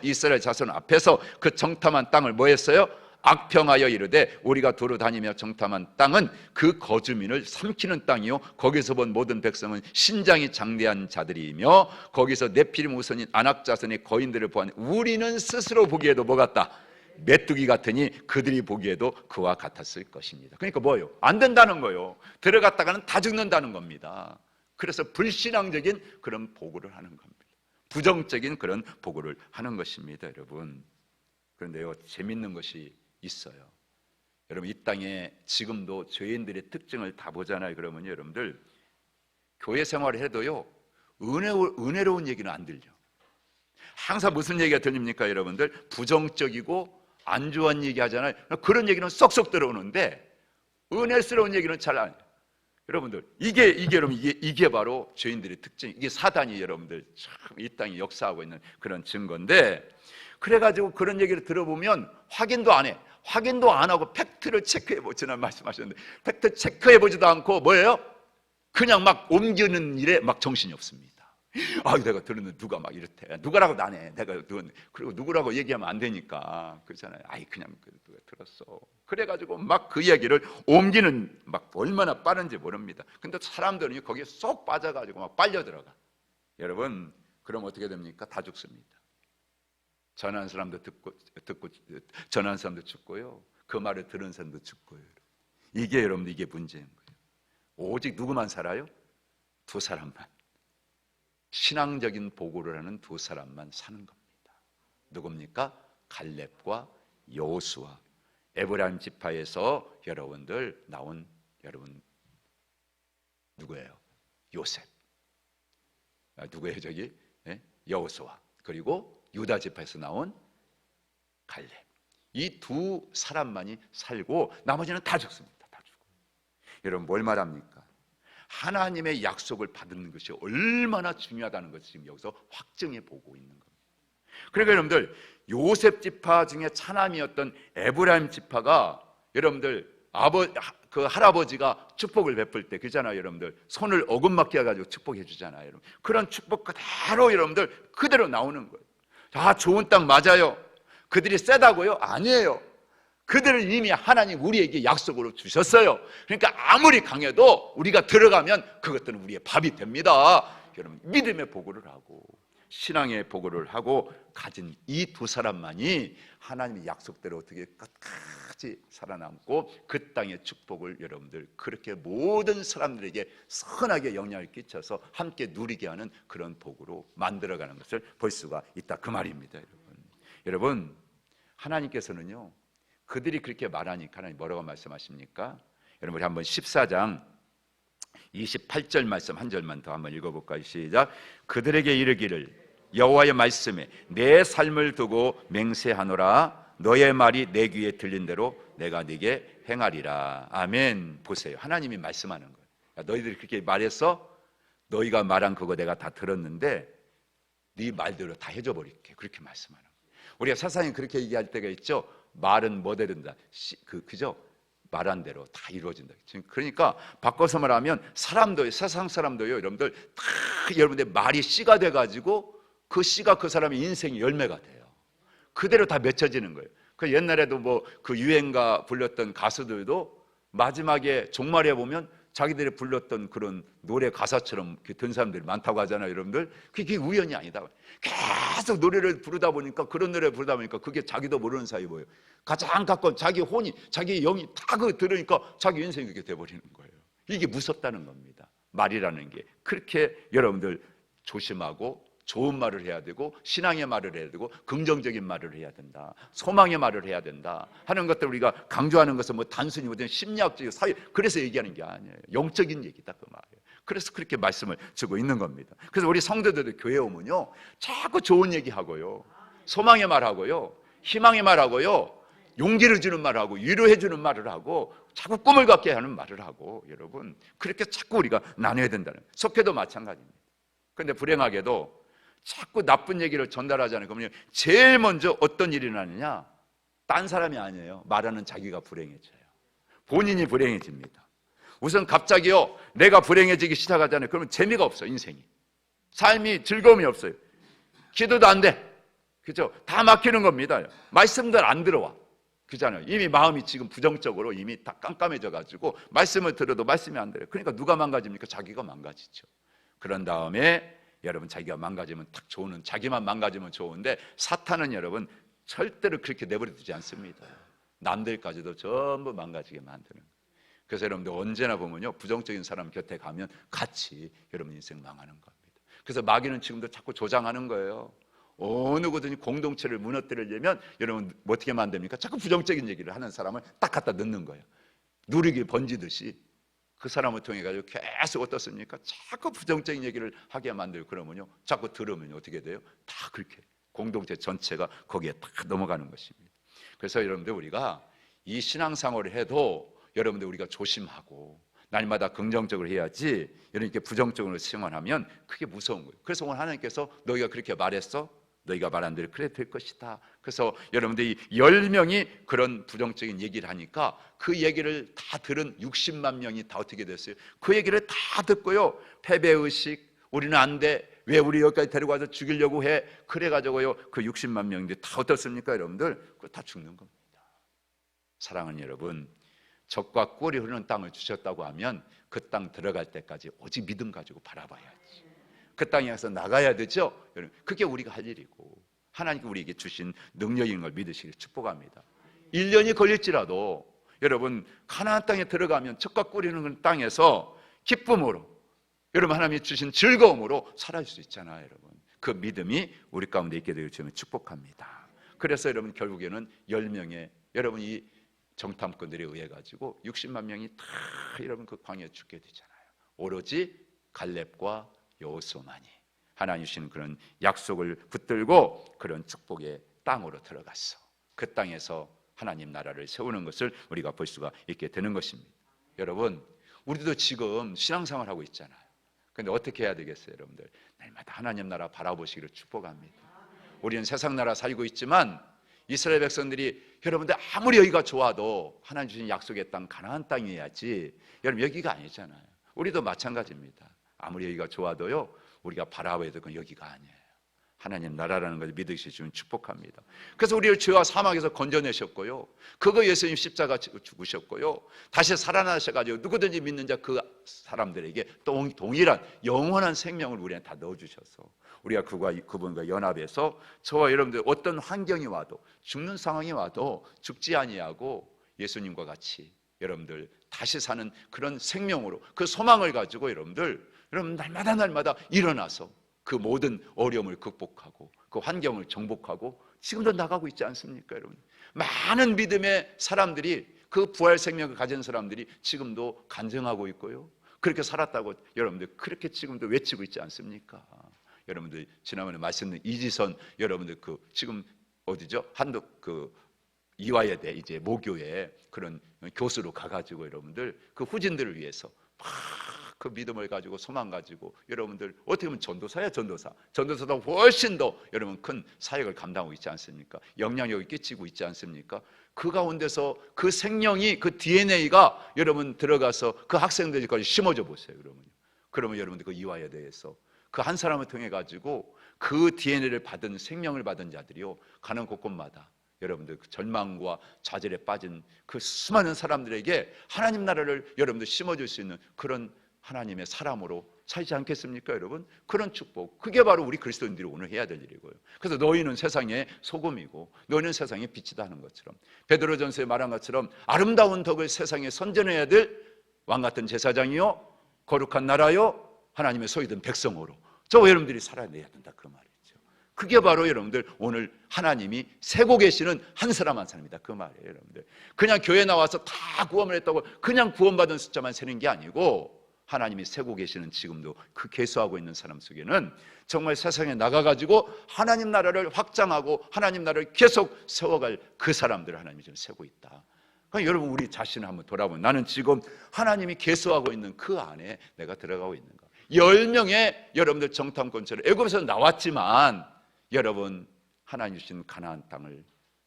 [SPEAKER 1] 그 정탐한 땅을 뭐 했어요? 악평하여 이르되 우리가 두루 다니며 정탐한 땅은 그 거주민을 삼키는 땅이요 거기서 본 모든 백성은 신장이 장대한 자들이며 거기서 네피림 후손인 아낙 자손의 거인들을 보았니 우리는 스스로 보기에도 뭐 같다? 메뚜기 같으니 그들이 보기에도 그와 같았을 것입니다. 그러니까 뭐예요? 안 된다는 거예요. 들어갔다가는 다 죽는다는 겁니다. 그래서 불신앙적인 그런 보고를 하는 겁니다. 부정적인 그런 보고를 하는 것입니다 여러분. 그런데요 재밌는 것이 있어요. 여러분 이 땅에 지금도 죄인들의 특징을 다 보잖아요. 그러면 여러분들 교회 생활을 해도요 은혜로운 얘기는 안 들려. 항상 무슨 얘기가 들립니까 여러분들? 부정적이고 안 좋은 얘기 하잖아요. 그런 얘기는 쏙쏙 들어오는데 은혜스러운 얘기는 잘 안 해요. 여러분들 이게 바로 죄인들의 특징. 이게 사단이 여러분들 참 이 땅에 역사하고 있는 그런 증거인데, 그래가지고 그런 얘기를 들어보면 확인도 안 해. 확인도 안 하고 팩트를 체크해보. 지난 말씀하셨는데 팩트 체크해보지도 않고 뭐예요? 그냥 막 옮기는 일에 막 정신이 없습니다. 아, 내가 들었는데 누가 막 이렇대. 누구라고 나네. 내가 들었는데. 그리고 누구라고 얘기하면 안 되니까. 그렇잖아요. 아이, 그냥 누가 들었어. 그래가지고 막 그 이야기를 옮기는, 막 얼마나 빠른지 모릅니다. 근데 사람들은 거기에 쏙 빠져가지고 막 빨려 들어가. 여러분, 그럼 어떻게 됩니까? 다 죽습니다. 전하는 사람도 듣고 전하는 사람도 죽고요. 그 말을 들은 사람도 죽고요. 이게 여러분들, 이게 문제인 거예요. 오직 누구만 살아요? 두 사람만. 신앙적인 보고를 하는 두 사람만 사는 겁니다. 누굽니까? 갈렙과 여호수아. 에브라임 지파에서 여러분들 나온, 여러분 누구예요? 요셉. 누구예요 저기? 여호수아. 그리고 유다 지파에서 나온 갈렙. 이 두 사람만이 살고 나머지는 다 죽습니다. 다 죽고. 여러분, 뭘 말합니까? 하나님의 약속을 받는 것이 얼마나 중요하다는 것을 지금 여기서 확증해 보고 있는 겁니다. 그러니까 여러분들, 요셉 지파 중에 차남이었던 에브라임 지파가, 여러분들 그 할아버지가 축복을 베풀 때 그잖아요. 여러분들 손을 어긋맞게 해가지고 축복해 주잖아요. 여러분. 그런 축복 그대로 여러분들 그대로 나오는 거예요. 다 좋은 땅 맞아요. 그들이 세다고요? 아니에요. 그들은 이미 하나님 우리에게 약속으로 주셨어요. 그러니까 아무리 강해도 우리가 들어가면 그것들은 우리의 밥이 됩니다. 여러분, 믿음의 보고를 하고 신앙의 보고를 하고 가진 이 두 사람만이 하나님의 약속대로 어떻게 끝까지 살아남고 그 땅의 축복을 여러분들 그렇게 모든 사람들에게 선하게 영향을 끼쳐서 함께 누리게 하는 그런 복으로 만들어가는 것을 볼 수가 있다, 그 말입니다. 여러분, 하나님께서는요, 그들이 그렇게 말하니까 하나님 뭐라고 말씀하십니까? 여러분, 우리 한번 14장 28절 말씀 한 절만 더 한번 읽어볼까요? 시작. 그들에게 이르기를 여호와의 말씀에 내 삶을 두고 맹세하노라. 너의 말이 내 귀에 들린 대로 내가 네게 행하리라. 아멘. 보세요, 하나님이 말씀하는 거예요. 야, 너희들이 그렇게 말했어? 너희가 말한 그거 내가 다 들었는데 네 말대로 다 해줘 버릴게. 그렇게 말씀하는 거예요. 우리가 세상에 그렇게 얘기할 때가 있죠. 말은 뭐 되든다. 그죠? 말한 대로 다 이루어진다. 그러니까 바꿔서 말하면 사람도, 세상 사람도요, 여러분들 다 여러분들 말이 씨가 돼가지고 그 씨가 그 사람의 인생의 열매가 돼요. 그대로 다 맺혀지는 거예요. 그 옛날에도 뭐 그 유행가 불렀던 가수들도 마지막에 종말에 보면 자기들이 불렀던 그런 노래 가사처럼 든 사람들이 많다고 하잖아요, 여러분들. 그게 우연이 아니다. 계속 노래를 부르다 보니까, 그런 노래를 부르다 보니까 그게 자기도 모르는 사이 뭐예요? 가장 가까운 자기 혼이, 자기 영이 다 그거 들으니까 자기 인생이 그렇게 돼버리는 거예요. 이게 무섭다는 겁니다. 말이라는 게. 그렇게 여러분들 조심하고 좋은 말을 해야 되고 신앙의 말을 해야 되고 긍정적인 말을 해야 된다, 소망의 말을 해야 된다 하는 것들 우리가 강조하는 것은 뭐 단순히 어떤 심리학적인 사회, 그래서 얘기하는 게 아니에요. 영적인 얘기다, 그 말이에요. 그래서 그렇게 말씀을 주고 있는 겁니다. 그래서 우리 성도들도 교회 오면요, 자꾸 좋은 얘기하고요, 소망의 말하고요, 희망의 말하고요, 용기를 주는 말하고 위로해 주는 말을 하고 자꾸 꿈을 갖게 하는 말을 하고, 여러분 그렇게 자꾸 우리가 나눠야 된다는 거예요. 속회도 마찬가지입니다. 그런데 불행하게도 자꾸 나쁜 얘기를 전달하잖아요. 그러면 제일 먼저 어떤 일이 나느냐? 딴 사람이 아니에요. 말하는 자기가 불행해져요. 본인이 불행해집니다. 우선 갑자기요, 내가 불행해지기 시작하잖아요. 그러면 재미가 없어요. 인생이, 삶이 즐거움이 없어요. 기도도 안 돼. 그죠? 다 막히는 겁니다. 말씀들 안 들어와. 그잖아요. 이미 마음이 지금 부정적으로 이미 다 깜깜해져 가지고 말씀을 들어도 말씀이 안 돼요. 그러니까 누가 망가집니까? 자기가 망가지죠. 그런 다음에 여러분, 자기가 망가지면 딱 좋은, 자기만 망가지면 좋은데 사탄은 여러분 절대로 그렇게 내버려 두지 않습니다. 남들까지도 전부 망가지게 만드는 거예요. 그래서 여러분들 언제나 보면요, 부정적인 사람 곁에 가면 같이 여러분 인생 망하는 겁니다. 그래서 마귀는 지금도 자꾸 조장하는 거예요. 어느 곳든지 공동체를 무너뜨리려면 여러분 어떻게 만듭니까? 자꾸 부정적인 얘기를 하는 사람을 딱 갖다 넣는 거예요. 누리기 번지듯이 그 사람을 통해 가지고 계속 어떻습니까? 자꾸 부정적인 얘기를 하게 만들고, 그러면요, 자꾸 들으면 어떻게 돼요? 다 그렇게 공동체 전체가 거기에 다 넘어가는 것입니다. 그래서 여러분들 우리가 이 신앙생활을 해도 여러분들 우리가 조심하고 날마다 긍정적으로 해야지, 이렇게 부정적으로 생활하면 그게 무서운 거예요. 그래서 오늘 하나님께서 너희가 그렇게 말했어? 너희가 말한 대로 그래 될 것이다. 그래서 여러분들이 10명이 그런 부정적인 얘기를 하니까 그 얘기를 다 들은 60만 명이 다 어떻게 됐어요? 그 얘기를 다 듣고요, 패배의식, 우리는 안 돼, 왜 우리 여기까지 데려가서 죽이려고 해? 그래가지고요 그 60만 명인데 다 어떻습니까 여러분들? 그거 다 죽는 겁니다. 사랑하는 여러분, 젖과 꿀이 흐르는 땅을 주셨다고 하면 그 땅 들어갈 때까지 오직 믿음 가지고 바라봐야지. 그 땅에 가서 나가야 되죠. 그게 우리가 할 일이고 하나님께 우리에게 주신 능력인 걸 믿으시길 축복합니다. 1년이 걸릴지라도 여러분 가나안 땅에 들어가면 젖과 꿀이 흐르는 땅에서 기쁨으로 여러분 하나님이 주신 즐거움으로 살아갈 수 있잖아요. 여러분 그 믿음이 우리 가운데 있게 되길 주님 축복합니다. 그래서 여러분 결국에는 10명의 여러분 이 정탐꾼들에 의해 가지고 60만 명이 다 여러분 그 광야에 죽게 되잖아요. 오로지 갈렙과 여호수아만이 하나님 주신 그런 약속을 붙들고 그런 축복의 땅으로 들어갔어. 그 땅에서 하나님 나라를 세우는 것을 우리가 볼 수가 있게 되는 것입니다. 여러분 우리도 지금 신앙생활하고 있잖아요. 근데 어떻게 해야 되겠어요 여러분들? 날마다 하나님 나라 바라보시기를 축복합니다. 우리는 세상 나라 살고 있지만 이스라엘 백성들이 여러분들 아무리 여기가 좋아도 하나님 주신 약속의 땅 가나안 땅이어야지 여러분 여기가 아니잖아요. 우리도 마찬가지입니다. 아무리 여기가 좋아도요 우리가 바라봐야 될 건 여기가 아니에요. 하나님 나라라는 것을 믿으시면 축복합니다. 그래서 우리를 죄와 사막에서 건져내셨고요 그거 예수님 십자가 죽으셨고요 다시 살아나셔가지고 누구든지 믿는 자 그 사람들에게 동일한 영원한 생명을 우리한테 다 넣어주셔서 우리가 그분과 연합해서 저와 여러분들 어떤 환경이 와도 죽는 상황이 와도 죽지 아니하고 예수님과 같이 여러분들 다시 사는 그런 생명으로 그 소망을 가지고 여러분 날마다 일어나서 그 모든 어려움을 극복하고 그 환경을 정복하고 지금도 나가고 있지 않습니까 여러분? 많은 믿음의 사람들이 그 부활 생명을 가진 사람들이 지금도 간증하고 있고요 그렇게 살았다고 여러분들 그렇게 지금도 외치고 있지 않습니까? 여러분들 지난번에 말씀드린 이지선 여러분들 그 지금 어디죠? 한독 그 이화여대 이제 모교에 그런 교수로 가가지고 여러분들 그 후진들을 위해서 막 그 믿음을 가지고 소망 가지고 여러분들 어떻게 보면 전도사야 전도사보다 훨씬 더 여러분 큰 사역을 감당하고 있지 않습니까? 영향력을 끼치고 있지 않습니까? 그 가운데서 그 생명이 그 DNA가 여러분 들어가서 그 학생들까지 심어져 보세요. 그러면 여러분들 그 이화여대에서 그 한 사람을 통해 가지고 그 DNA를 받은 생명을 받은 자들이요 가는 곳곳마다 여러분들 그 절망과 좌절에 빠진 그 수많은 사람들에게 하나님 나라를 여러분들 심어줄 수 있는 그런 하나님의 사람으로 살지 않겠습니까 여러분? 그런 축복 그게 바로 우리 그리스도인들이 오늘 해야 될 일이고요. 그래서 너희는 세상의 소금이고 너희는 세상의 빛이다 하는 것처럼 베드로전서에 말한 것처럼 아름다운 덕을 세상에 선전해야 될 왕같은 제사장이요 거룩한 나라요 하나님의 소유된 백성으로 저 여러분들이 살아내야 된다 그 말이죠. 그게 바로 여러분들 오늘 하나님이 세고 계시는 한 사람 한 사람이다 그 말이에요. 여러분들 그냥 교회 나와서 다 구원을 했다고 그냥 구원받은 숫자만 세는 게 아니고 하나님이 세고 계시는 지금도 그 계수하고 있는 사람 속에는 정말 세상에 나가가지고 하나님 나라를 확장하고 하나님 나라를 계속 세워갈 그 사람들을 하나님이 지금 세고 있다. 그러니까 여러분 우리 자신을 한번 돌아보면 나는 지금 하나님이 계수하고 있는 그 안에 내가 들어가고 있는가. 10명의 여러분들 정탐꾼처럼 애굽에서 나왔지만 여러분 하나님 주신 가나안 땅을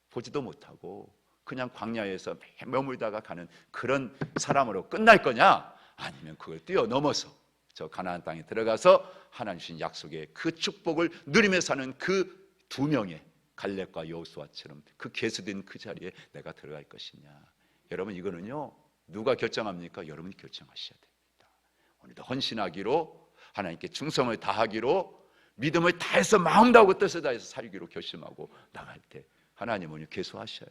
[SPEAKER 1] 보지도 못하고 그냥 광야에서 머물다가 가는 그런 사람으로 끝날 거냐? 아니면 그걸 뛰어넘어서 저 가나안 땅에 들어가서 하나님 주신 약속의 그 축복을 누리며 사는 그 2명의 갈렙과 여호수아처럼 그 계수된 그 자리에 내가 들어갈 것이냐. 여러분 이거는요 누가 결정합니까? 여러분이 결정하셔야 됩니다. 오늘도 헌신하기로 하나님께 충성을 다하기로 믿음을 다해서 마음 다하고 뜻을 다해서 살기로 결심하고 나갈 때 하나님은 계수하셔요.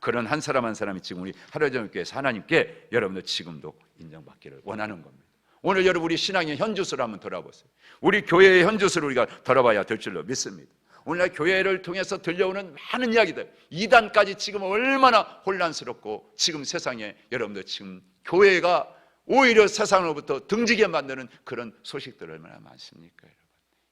[SPEAKER 1] 그런 한 사람 한 사람이 지금 우리 하루전교회에서 하나님께 여러분들 지금도 인정받기를 원하는 겁니다. 오늘 여러분 우리 신앙의 현주소를 한번 돌아보세요. 우리 교회의 현주소를 우리가 돌아봐야 될 줄로 믿습니다. 오늘날 교회를 통해서 들려오는 많은 이야기들 이단까지 지금 얼마나 혼란스럽고 지금 세상에 여러분들 지금 교회가 오히려 세상으로부터 등지게 만드는 그런 소식들 얼마나 많습니까 여러분.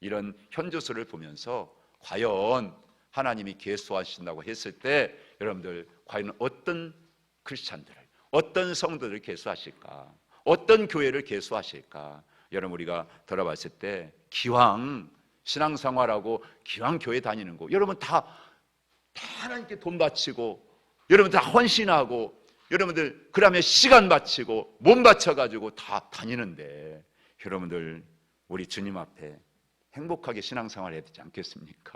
[SPEAKER 1] 이런 현주소를 보면서 과연 하나님이 계수하신다고 했을 때 여러분들 과연 어떤 크리스찬들을 어떤 성도들을 계수하실까 어떤 교회를 계수하실까 여러분 우리가 돌아봤을 때 기왕 신앙생활하고 기왕 교회 다니는 거 여러분 다 하나님께 돈 바치고 여러분 다 헌신하고 여러분들 그다음에 시간 바치고 몸 바쳐가지고 다 다니는데 여러분들 우리 주님 앞에 행복하게 신앙생활 해야 되지 않겠습니까?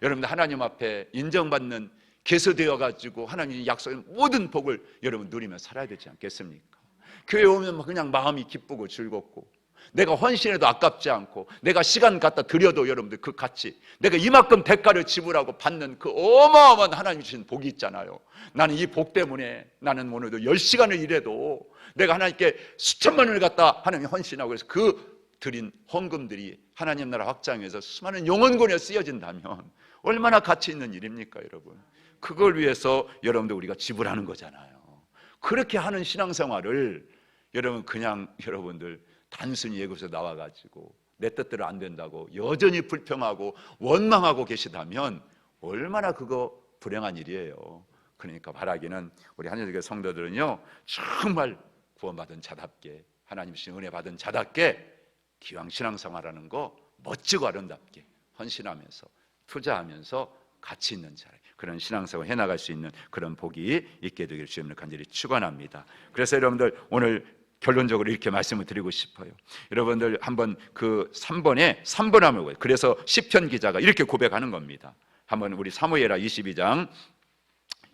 [SPEAKER 1] 여러분들 하나님 앞에 인정받는 개수되어 가지고 하나님이 약속한 모든 복을 여러분 누리며 살아야 되지 않겠습니까? 교회 오면 그냥 마음이 기쁘고 즐겁고, 내가 헌신해도 아깝지 않고, 내가 시간 갖다 드려도 여러분들 그 가치, 내가 이만큼 대가를 지불하고 받는 그 어마어마한 하나님 주신 복이 있잖아요. 나는 이 복 때문에 나는 오늘도 10시간을 일해도 내가 하나님께 수천만 원을 갖다 하나님 헌신하고, 그래서 그 드린 헌금들이 하나님 나라 확장을 위해서 수많은 영혼권에 쓰여진다면 얼마나 가치 있는 일입니까, 여러분? 그걸 위해서 여러분들 우리가 지불하는 거잖아요. 그렇게 하는 신앙생활을 여러분 그냥 여러분들 단순히 예고서 나와가지고 내 뜻대로 안 된다고 여전히 불평하고 원망하고 계시다면 얼마나 그거 불행한 일이에요. 그러니까 바라기는 우리 한일교회 성도들은요, 정말 구원받은 자답게, 하나님 주신 은혜 받은 자답게 기왕 신앙생활하는 거 멋지고 아름답게 헌신하면서 투자하면서 가치 있는 자, 그런 신앙생활 해나갈 수 있는 그런 복이 있게 되기를 주님을 간절히 축원합니다. 그래서 여러분들 오늘 결론적으로 이렇게 말씀을 드리고 싶어요. 여러분들 한번 그 3번에 3번 하면 뭐예요? 그래서 시편 기자가 이렇게 고백하는 겁니다. 한번 우리 사무엘하 22장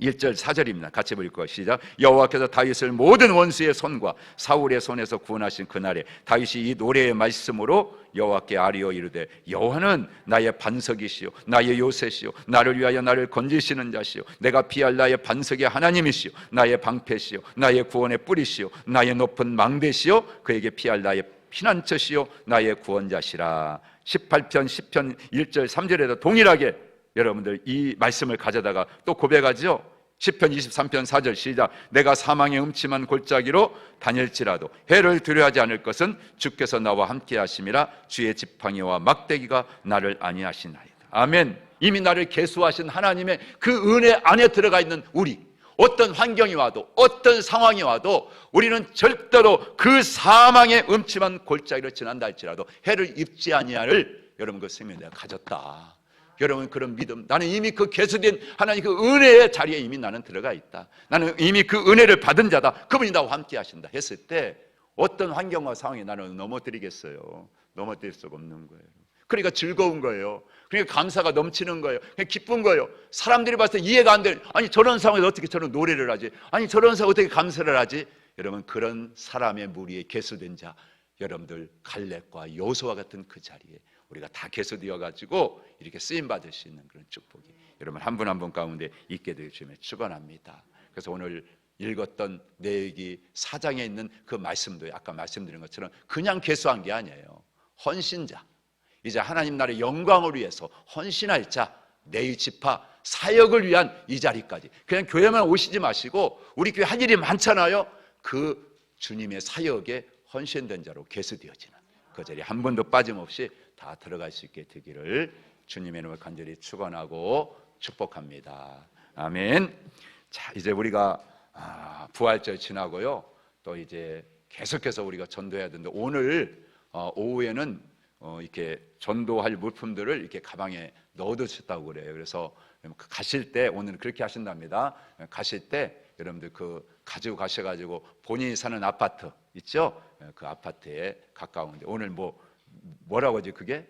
[SPEAKER 1] 1절 4절입니다. 같이 읽고 시작. 여호와께서 다윗을 모든 원수의 손과 사울의 손에서 구원하신 그날에 다윗이 이 노래의 말씀으로 여호와께 아뢰어 이르되, 여호와는 나의 반석이시요 나의 요새시요 나를 위하여 나를 건지시는 자시요 내가 피할 나의 반석의 하나님이시요 나의 방패시요 나의 구원의 뿌리시요 나의 높은 망대시요 그에게 피할 나의 피난처시요 나의 구원자시라. 18편 10편 1절 3절에도 동일하게 여러분들 이 말씀을 가져다가 또 고백하죠. 10편 23편 4절 시작. 내가 사망의 음침한 골짜기로 다닐지라도 해를 두려워하지 않을 것은 주께서 나와 함께 하심이라. 주의 지팡이와 막대기가 나를 안위하시나이다. 아멘. 이미 나를 계수하신 하나님의 그 은혜 안에 들어가 있는 우리, 어떤 환경이 와도 어떤 상황이 와도 우리는 절대로 그 사망의 음침한 골짜기를 지난다 할지라도 해를 입지 아니하를 여러분 그 생명을 내가 가졌다. 여러분 그런 믿음, 나는 이미 그 계수된 하나님 그 은혜의 자리에 이미 나는 들어가 있다, 나는 이미 그 은혜를 받은 자다, 그분이 나와 함께 하신다 했을 때 어떤 환경과 상황에 나는 넘어뜨리겠어요? 넘어뜨릴 수가 없는 거예요. 그러니까 즐거운 거예요. 그러니까 감사가 넘치는 거예요. 그러니까 기쁜 거예요. 사람들이 봤을 때 이해가 안 돼. 아니 저런 상황에서 어떻게 저런 노래를 하지? 아니 저런 상황에 어떻게 감사를 하지? 여러분 그런 사람의 무리에 계수된 자, 여러분들 갈렙과 여호수아 같은 그 자리에 우리가 다 계수되어 가지고 이렇게 쓰임 받을 수 있는 그런 축복이 여러분 한 분 한 분 가운데 있게 될 주님을 축원합니다. 그래서 오늘 읽었던 내역이 4장에 있는 그 말씀도 아까 말씀드린 것처럼 그냥 계수한 게 아니에요. 헌신자, 이제 하나님 나라의 영광을 위해서 헌신할 자, 내 지파 사역을 위한 이 자리까지, 그냥 교회만 오시지 마시고 우리 교회 할 일이 많잖아요. 그 주님의 사역에 헌신된 자로 계수되어지는 그 자리에 한 번도 빠짐없이 다 들어갈 수 있게 되기를 주님의 이름으로 간절히 축원하고 축복합니다. 아멘. 자, 이제 우리가 부활절 지나고요, 또 이제 계속해서 우리가 전도해야 되는데 오늘 오후에는 이렇게 전도할 물품들을 이렇게 가방에 넣어두셨다고 그래요. 그래서 가실 때 오늘은 그렇게 하신답니다. 가실 때 여러분들 그 가지고 가셔가지고 본인이 사는 아파트 있죠? 그 아파트에 가까운데 오늘 뭐라고 하지? 그게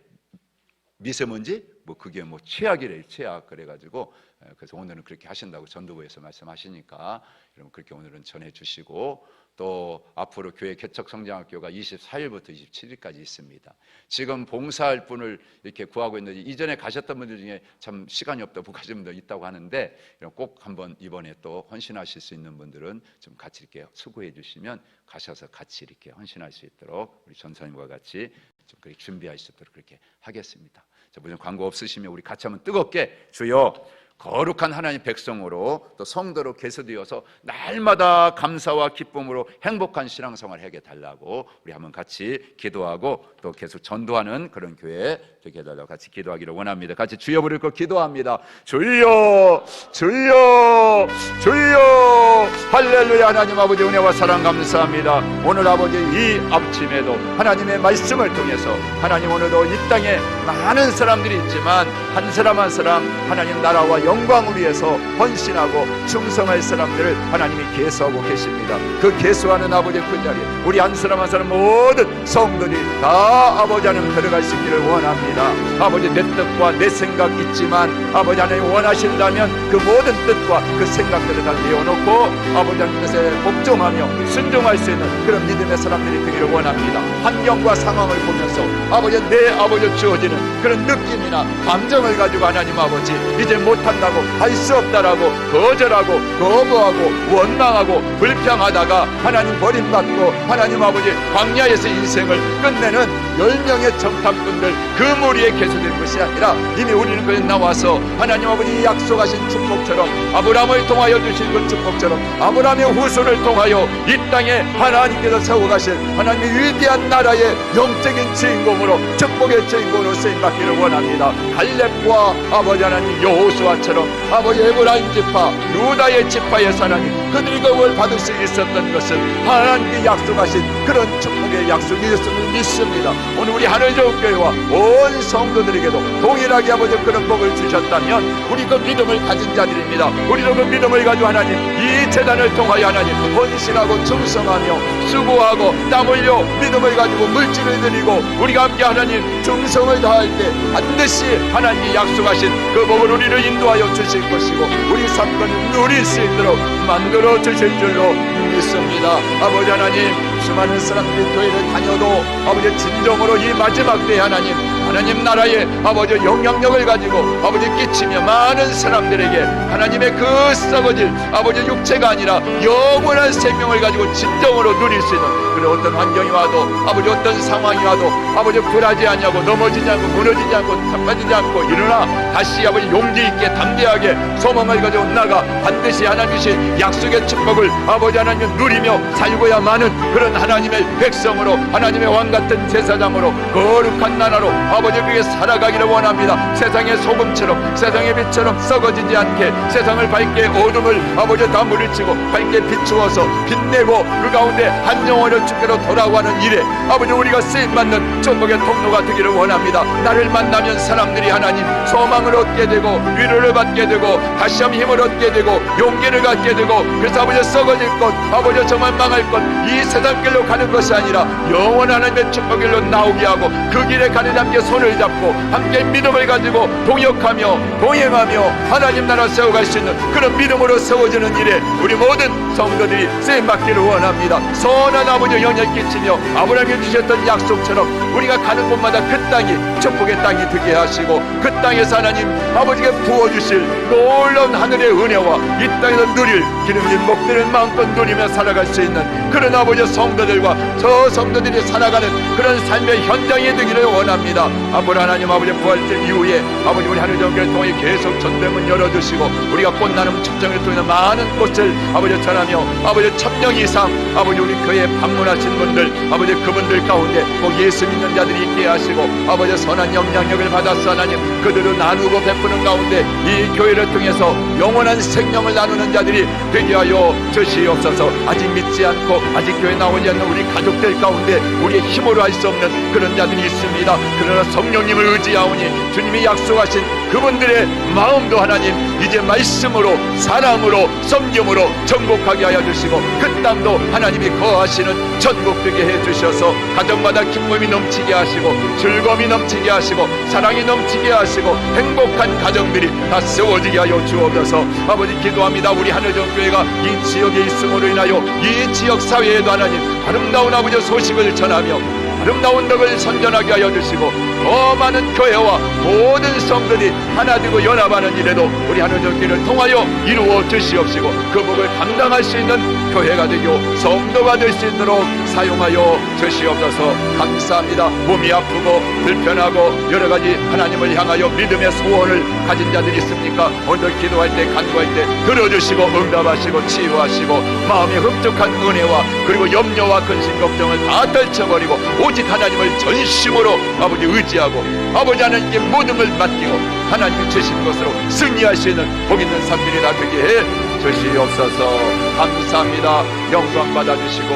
[SPEAKER 1] 미세먼지? 그게 최악이래요. 최악. 그래가지고 그래서 오늘은 그렇게 하신다고 전도부에서 말씀하시니까 여러분 그렇게 오늘은 전해주시고, 또 앞으로 교회 개척성장학교가 24일부터 27일까지 있습니다. 지금 봉사할 분을 이렇게 구하고 있는데 이전에 가셨던 분들 중에 참 시간이 없다고 가신 분도 있다고 하는데 꼭 한번 이번에 또 헌신하실 수 있는 분들은 좀 같이 이렇게 수고해 주시면 가셔서 같이 이렇게 헌신할 수 있도록 우리 전사님과 같이 좀 그렇게 준비할 수 있도록 그렇게 하겠습니다. 자, 무슨 광고 없으시면 우리 같이 한번 뜨겁게 주여 거룩한 하나님 백성으로 또 성도로 계수되어서 날마다 감사와 기쁨으로 행복한 신앙생활을 하게 달라고 우리 한번 같이 기도하고 또 계속 전도하는 그런 교회 되게 해달라고 같이 기도하기를 원합니다. 같이 주여 부를 거 기도합니다. 주여 주여 주여. 할렐루야. 하나님 아버지 은혜와 사랑 감사합니다. 오늘 아버지 이 아침에도 하나님의 말씀을 통해서 하나님 오늘도 이 땅에 많은 사람들이 있지만 한 사람 한 사람 하나님 나라와 영광을 위해서 헌신하고 충성할 사람들을 하나님이 계수하고 계십니다. 그 계수하는 아버지 그 자리에 우리 한 사람 한 사람 모든 성도들이 다 아버지 하나님 들어갈 수 있기를 원합니다. 아버지 내 뜻과 내 생각 있지만 아버지 하나님 원하신다면 그 모든 뜻과 그 생각들을 다 내어놓고 아버지 하나님 뜻에 복종하며 순종할 수 있는 그런 믿음의 사람들이 되기를 원합니다. 환경과 상황을 보면서 아버지 내 아버지 주어지는 그런 느낌이나 감정을 가지고 하나님 아버지 이제 못한다고 할 수 없다라고 거절하고 거부하고 원망하고 불평하다가 하나님 버림받고 하나님 아버지 광야에서 인생을 끝내는 10명의 정탐꾼들 그 무리에 개소된 것이 아니라 이미 우리는 그에 나와서 하나님 아버지 약속하신 축복처럼 아브라함을 통하여 주신 그 축복처럼 아브라함의 후손을 통하여 이 땅에 하나님께서 세워가신 하나님의 위대한 나라의 영적인 주인공으로 축복의 주인공으로 쓰임받기를 원합니다. 갈렙과 아버지 하나님 여호수아처럼 아버지 에브라임 지파 유다의 지파에서 하나님 그들이 그걸 받을 수 있었던 것은 하나님께 약속하신 그런 축복의 약속이었음을 믿습니다. 오늘 우리 하늘교회와 온 성도들에게도 동일하게 아버지 그런 복을 주셨다면 우리 그 믿음을 가진 자들입니다. 우리도 그 믿음을 가지고 하나님 이 재단을 통하여 하나님 헌신하고 충성하며 수고하고 땀 흘려 믿음을 가지고 물질을 드리고 우리가 함께 하나님 충성을 다할 때 반드시 하나님이 약속하신 그 복을 우리를 인도하여 주실 것이고 우리 삶을 누릴 수 있도록 만들어 주실 줄로 믿습니다. 아버지 하나님 수많은 사람들이 교회를 다녀도 아버지 진정으로 이 마지막 때에 하나님 나라의 아버지 영향력을 가지고 아버지 끼치며 많은 사람들에게 하나님의 그 썩어질 아버지 육체가 아니라 영원한 생명을 가지고 진정으로 누릴 수 있는 그런 어떤 환경이 와도 아버지 어떤 상황이 와도 아버지 굴하지 않냐고 넘어지지 않고 무너지지 않고 자빠지지 않고 일어나 다시 아버지 용기 있게 담대하게 소망을 가지고 나가 반드시 하나님이신 약속의 축복을 아버지 하나님 누리며 살고야만은 그런 하나님의 백성으로 하나님의 왕같은 제사장으로 거룩한 나라로 아버지 그게 살아가기를 원합니다. 세상의 소금처럼 세상의 빛처럼 썩어지지 않게 세상을 밝게 어둠을 아버지 다 물리치고 밝게 비추어서 빛내고 그 가운데 한 영혼을 주께로 돌아가는 일에 아버지 우리가 쓰임받는 축복의 통로가 되기를 원합니다. 나를 만나면 사람들이 하나님 소망을 얻게 되고 위로를 받게 되고 다시 한번 힘을 얻게 되고 용기를 갖게 되고 그래서 아버지 썩어질 것 아버지 정말 망할 것 이 세상 길로 가는 것이 아니라 영원한 하나님의 축복 길로 나오게 하고 그 길에 가는 함께 손을 잡고 함께 믿음을 가지고 동역하며 동행하며 하나님 나라 세워갈 수 있는 그런 믿음으로 세워지는 일에 우리 모든 성도들이 쓰임받기를 원합니다. 선한 아버지 영향 끼치며 아브라함이 주셨던 약속처럼 우리가 가는 곳마다 그 땅이 축복의 땅이 되게 하시고 그 땅에서 하나님 아버지께 부어주실 놀라운 하늘의 은혜와 이 땅에서 누릴 기름진 복들을 마음껏 누리며 살아갈 수 있는 그런 아버지 성도들과 저 성도들이 살아가는 그런 삶의 현장이 되기를 원합니다. 앞으로 하나님 아버지 부활절 이후에 아버지 우리 하늘정교를 통해 계속 전대문 열어주시고 우리가 꽃나눔 축정을 통해 많은 꽃을 아버지 전하며 아버지 1000명 이상 아버지 우리 교회에 방문하신 분들 아버지 그분들 가운데 꼭 예수 믿는 자들이 있게 하시고 아버지 선한 영향력을 받아서 하나님 그들을 나누고 베푸는 가운데 이 교회를 통해서 영원한 생명을 나누는 자들이 되게 하여 주시옵소서. 아직 믿지 않고 아직 교회 나오지 않는 우리 가족들 가운데 우리의 힘으로 할 수 없는 그런 자들이 있습니다. 그러나 성령님을 의지하오니 주님이 약속하신 그분들의 마음도 하나님 이제 말씀으로 사랑으로 섬김으로 정복하게 하여 주시고 그 땅도 하나님이 거하시는 천국 되게 해 주셔서 가정마다 기쁨이 넘치게 하시고 즐거움이 넘치게 하시고 사랑이 넘치게 하시고 행복한 가정들이 다 세워지게 하여 주옵소서. 아버지 기도합니다. 우리 하늘정교회가 이 지역에 있음으로 인하여 이 지역 사회에도 하나님 아름다운 아버지 소식을 전하며 아름다운 덕을 선전하게 하여 주시고 더 많은 교회와 모든 성들이 하나 되고 연합하는 일에도 우리 하늘정교회를 통하여 이루어 주시옵시고 그 복을 감당할 수 있는 교회가 되고 성도가 될 수 있도록 사용하여 주시옵소서. 감사합니다. 몸이 아프고 불편하고 여러가지 하나님을 향하여 믿음의 소원을 가진 자들이 있습니까? 오늘 기도할 때 간구할 때 들어주시고 응답하시고 치유하시고 마음의 흡족한 은혜와 그리고 염려와 근심 걱정을 다 떨쳐버리고 오직 하나님을 전심으로 아버지 의지하고 아버지 하나님께 모든 걸 맡기고 하나님이 주신 것으로 승리할 수 있는 복 있는 삶들이 다 되게 해 주시옵소서. 감사합니다. 영광 받아주시고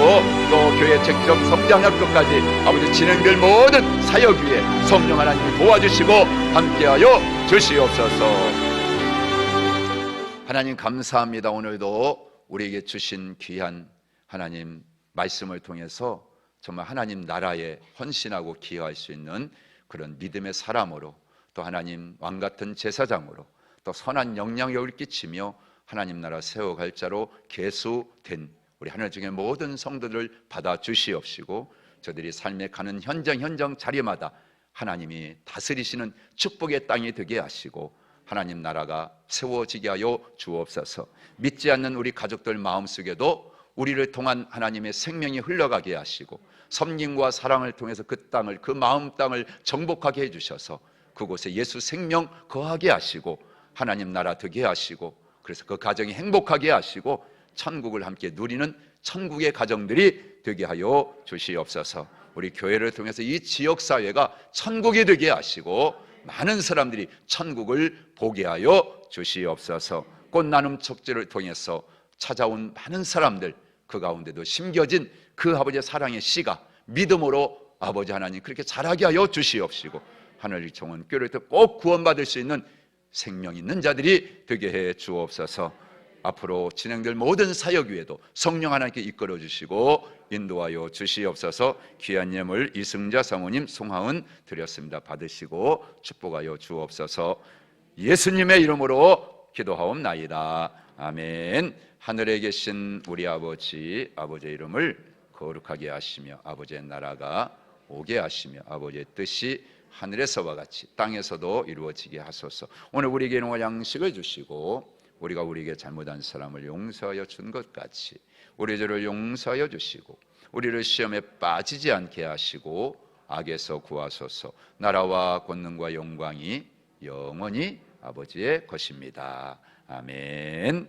[SPEAKER 1] 또 교회 책정 성장할 것까지 아버지 진행될 모든 사역 위에 성령 하나님이 도와주시고 함께하여 주시옵소서. 하나님 감사합니다. 오늘도 우리에게 주신 귀한 하나님 말씀을 통해서 정말 하나님 나라에 헌신하고 기여할 수 있는 그런 믿음의 사람으로, 또 하나님 왕같은 제사장으로, 또 선한 영향력을 끼치며 하나님 나라 세워갈 자로 계수된 우리 하늘 중에 모든 성도들을 받아 주시옵시고, 저들이 삶에 가는 현장 자리마다 하나님이 다스리시는 축복의 땅이 되게 하시고 하나님 나라가 세워지게 하여 주옵소서. 믿지 않는 우리 가족들 마음속에도 우리를 통한 하나님의 생명이 흘러가게 하시고 섬김과 사랑을 통해서 그 땅을, 그 마음 땅을 정복하게 해주셔서 그곳에 예수 생명 거하게 하시고 하나님 나라 되게 하시고, 그래서 그 가정이 행복하게 하시고 천국을 함께 누리는 천국의 가정들이 되게 하여 주시옵소서. 우리 교회를 통해서 이 지역사회가 천국이 되게 하시고 많은 사람들이 천국을 보게 하여 주시옵소서. 꽃나눔 축제를 통해서 찾아온 많은 사람들, 그 가운데도 심겨진 그 아버지의 사랑의 씨가 믿음으로 아버지 하나님 그렇게 자라게 하여 주시옵시고, 하늘 정원 교회를 통해 꼭 구원받을 수 있는 생명 있는 자들이 되게 해 주옵소서. 앞으로 진행될 모든 사역 위에도 성령 하나님께 이끌어 주시고 인도하여 주시옵소서. 귀한 예물 이승자 사모님 송하은 드렸습니다. 받으시고 축복하여 주옵소서. 예수님의 이름으로 기도하옵나이다. 아멘. 하늘에 계신 우리 아버지, 아버지의 이름을 거룩하게 하시며 아버지의 나라가 오게 하시며 아버지의 뜻이 하늘에서와 같이 땅에서도 이루어지게 하소서. 오늘 우리에게 일용할 양식을 주시고 우리가 우리에게 잘못한 사람을 용서하여 준 것 같이 우리 죄를 용서하여 주시고 우리를 시험에 빠지지 않게 하시고 악에서 구하소서. 나라와 권능과 영광이 영원히 아버지의 것입니다. 아멘.